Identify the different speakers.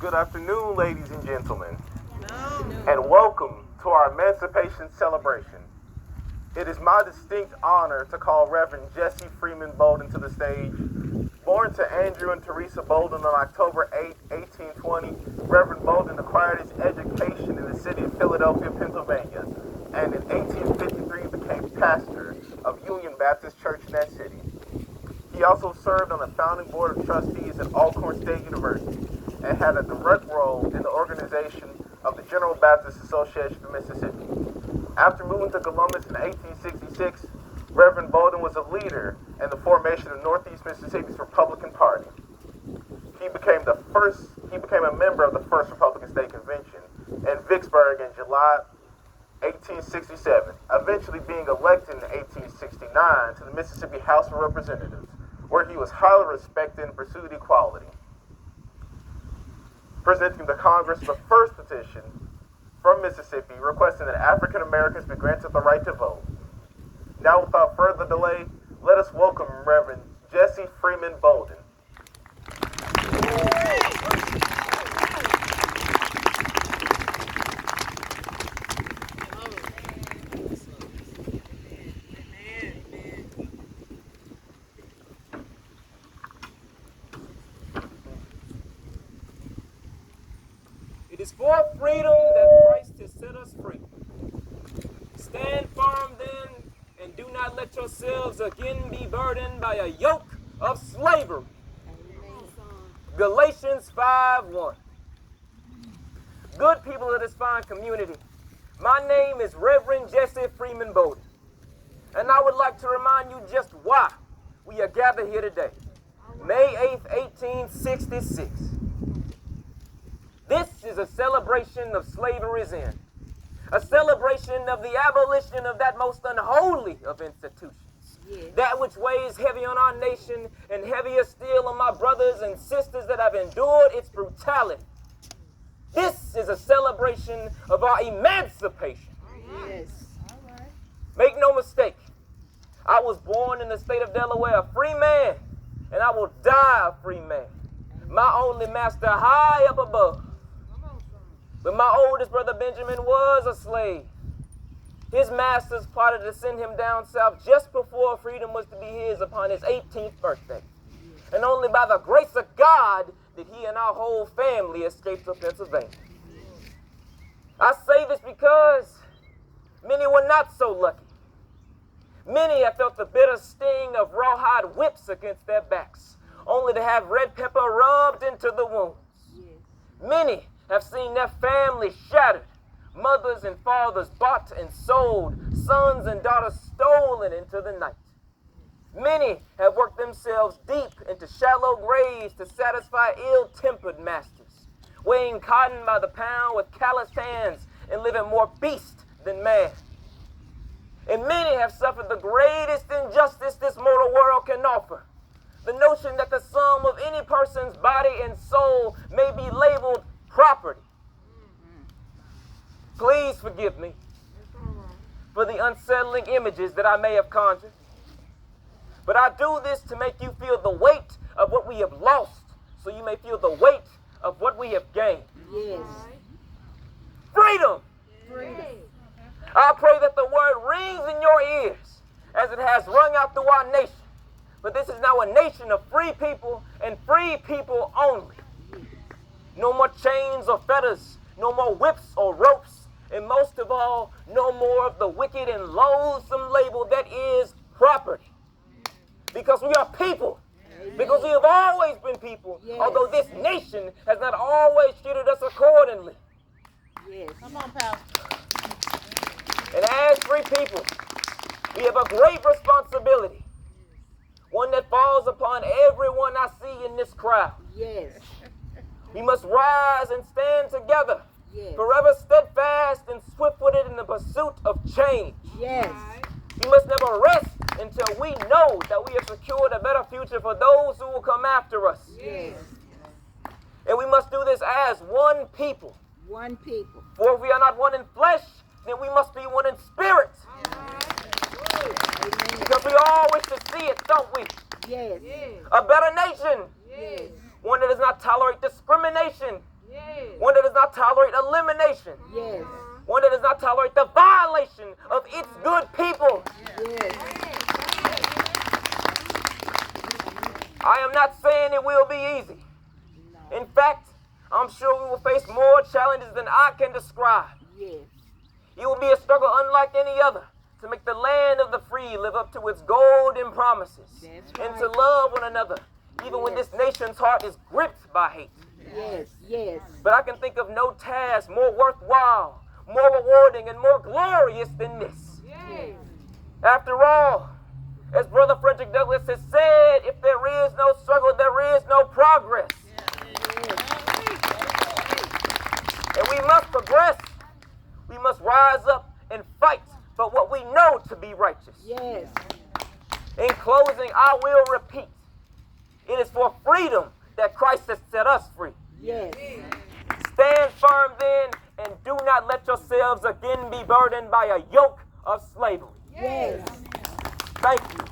Speaker 1: Good afternoon, ladies and gentlemen, and welcome to our Emancipation celebration. It is my distinct honor to call Reverend Jesse Freeman Boulden to the stage. Born to Andrew and Teresa Boulden on October 8, 1820, Reverend Boulden acquired his education in the city of Philadelphia, Pennsylvania, and in 1853 became pastor of Union Baptist Church in that city. He also served on the founding board of trustees at Alcorn State University and had a direct role in the organization of the General Baptist Association of Mississippi. After moving to Columbus in 1866, Reverend Boulden was a leader in the formation of Northeast Mississippi's Republican Party. He became a member of the first Republican State Convention in Vicksburg in July 1867, eventually being elected in 1869 to the Mississippi House of Representatives, where he was highly respected and pursued equality, presenting to Congress the first petition from Mississippi requesting that African Americans be granted the right to vote. Now, without further delay, let us welcome Reverend Jesse Freeman Boulden.
Speaker 2: It is for freedom that Christ has set us free. Stand firm then, and do not let yourselves again be burdened by a yoke of slavery. Galatians 5:1. Good people of this fine community, my name is Reverend Jesse Freeman Boulden, and I would like to remind you just why we are gathered here today. May 8th, 1866. This is a celebration of slavery's end, a celebration of the abolition of that most unholy of institutions, that which weighs heavy on our nation and heavier still on my brothers and sisters that have endured its brutality. This is a celebration of our emancipation.
Speaker 3: Yes.
Speaker 2: Make no mistake, I was born in the state of Delaware a free man, and I will die a free man. My only master high up above. But my oldest brother Benjamin was a slave. His masters plotted to send him down south just before freedom was to be his upon his 18th birthday. And only by the grace of God did he and our whole family escape to Pennsylvania. I say this because many were not so lucky. Many have felt the bitter sting of rawhide whips against their backs, only to have red pepper rubbed into the wounds. Many have seen their families shattered, mothers and fathers bought and sold, sons and daughters stolen into the night. Many have worked themselves deep into shallow graves to satisfy ill-tempered masters, weighing cotton by the pound with calloused hands and living more beast than man. And many have suffered the greatest injustice this mortal world can offer, the notion that the sum of any person's body and soul may be labeled property. Please forgive me for the unsettling images that I may have conjured. But I do this to make you feel the weight of what we have lost, so you may feel the weight of what we have gained.
Speaker 3: Yes.
Speaker 2: Freedom!
Speaker 3: Freedom.
Speaker 2: I pray that the word rings in your ears as it has rung out through our nation. But this is now a nation of free people and free people only. No more chains or fetters, no more whips or ropes, and most of all, no more of the wicked and loathsome label that is property. Because we are people. Because we have always been people, although this nation has not always treated us accordingly.
Speaker 3: Yes. Come on, Pastor.
Speaker 2: And as free people, we have a great responsibility, one that falls upon everyone I see in this crowd.
Speaker 3: Yes.
Speaker 2: We must rise and stand together, forever steadfast and swift-footed in the pursuit of change.
Speaker 3: Yes.
Speaker 2: We must never rest until we know that we have secured a better future for those who will come after us.
Speaker 3: Yes.
Speaker 2: And we must do this as one people.
Speaker 3: One people.
Speaker 2: For if we are not one in flesh, then we must be one in spirit. Because we all wish to see it, don't we?
Speaker 3: Yes.
Speaker 2: A better nation.
Speaker 3: Yes.
Speaker 2: One that does not tolerate discrimination. One that does not tolerate elimination.
Speaker 3: Yes.
Speaker 2: One that does not tolerate the violation of its good people.
Speaker 3: Yes.
Speaker 2: I am not saying it will be easy. In fact, I'm sure we will face more challenges than I can describe.
Speaker 3: Yes.
Speaker 2: It will be a struggle unlike any other to make the land of the free live up to its golden promises.
Speaker 3: That's
Speaker 2: And
Speaker 3: right.
Speaker 2: to love one another, even when this nation's heart is gripped by hate.
Speaker 3: Yes. Yes.
Speaker 2: But I can think of no task more worthwhile, more rewarding, and more glorious than this.
Speaker 3: Yes.
Speaker 2: After all, as Brother Frederick Douglass has said, if there is no struggle, there is no progress. And we must progress. We must rise up and fight for what we know to be righteous.
Speaker 3: Yes.
Speaker 2: In closing, I will repeat, it is for freedom that Christ has set us free.
Speaker 3: Yes.
Speaker 2: Stand firm then, and do not let yourselves again be burdened by a yoke of slavery.
Speaker 3: Yes.
Speaker 2: Thank you.